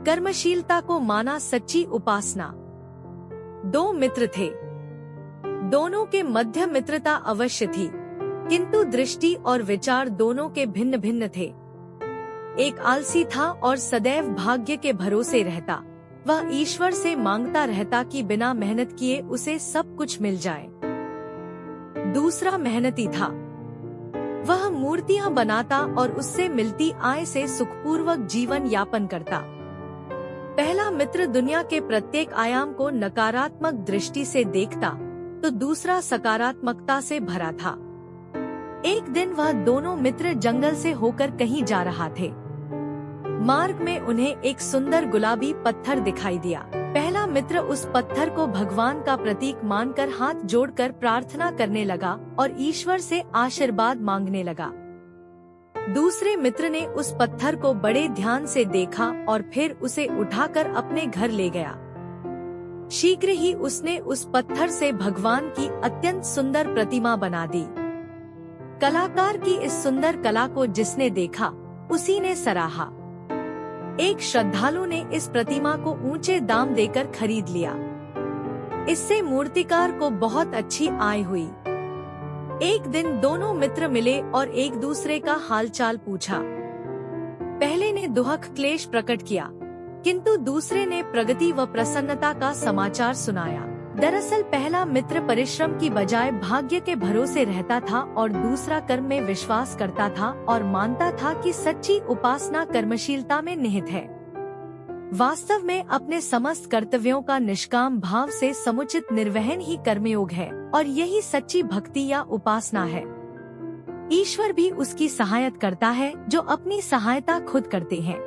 कर्मशीलता को माना सच्ची उपासना। दो मित्र थे। दोनों के मध्य मित्रता अवश्य थी, किंतु दृष्टि और विचार दोनों के भिन्न भिन्न थे। एक आलसी था और सदैव भाग्य के भरोसे रहता। वह ईश्वर से मांगता रहता कि बिना मेहनत किए उसे सब कुछ मिल जाए। दूसरा मेहनती था। वह मूर्तियां बनाता और उससे मिलती आय से सुखपूर्वक जीवन यापन करता। पहला मित्र दुनिया के प्रत्येक आयाम को नकारात्मक दृष्टि से देखता, तो दूसरा सकारात्मकता से भरा था। एक दिन वह दोनों मित्र जंगल से होकर कहीं जा रहा थे। मार्ग में उन्हें एक सुंदर गुलाबी पत्थर दिखाई दिया। पहला मित्र उस पत्थर को भगवान का प्रतीक मानकर हाथ जोड़कर प्रार्थना करने लगा और ईश्वर से आशीर्वाद मांगने लगा। दूसरे मित्र ने उस पत्थर को बड़े ध्यान से देखा और फिर उसे उठाकर अपने घर ले गया। शीघ्र ही उसने उस पत्थर से भगवान की अत्यंत सुंदर प्रतिमा बना दी। कलाकार की इस सुंदर कला को जिसने देखा, उसी ने सराहा। एक श्रद्धालु ने इस प्रतिमा को ऊंचे दाम देकर खरीद लिया। इससे मूर्तिकार को बहुत अच्छी आय हुई। एक दिन दोनों मित्र मिले और एक दूसरे का हालचाल पूछा। पहले ने दुख क्लेश प्रकट किया, किंतु दूसरे ने प्रगति व प्रसन्नता का समाचार सुनाया। दरअसल पहला मित्र परिश्रम की बजाय भाग्य के भरोसे रहता था और दूसरा कर्म में विश्वास करता था और मानता था कि सच्ची उपासना कर्मशीलता में निहित है। वास्तव में अपने समस्त कर्तव्यों का निष्काम भाव से समुचित निर्वहन ही कर्मयोग है और यही सच्ची भक्ति या उपासना है। ईश्वर भी उसकी सहायता करता है जो अपनी सहायता खुद करते हैं।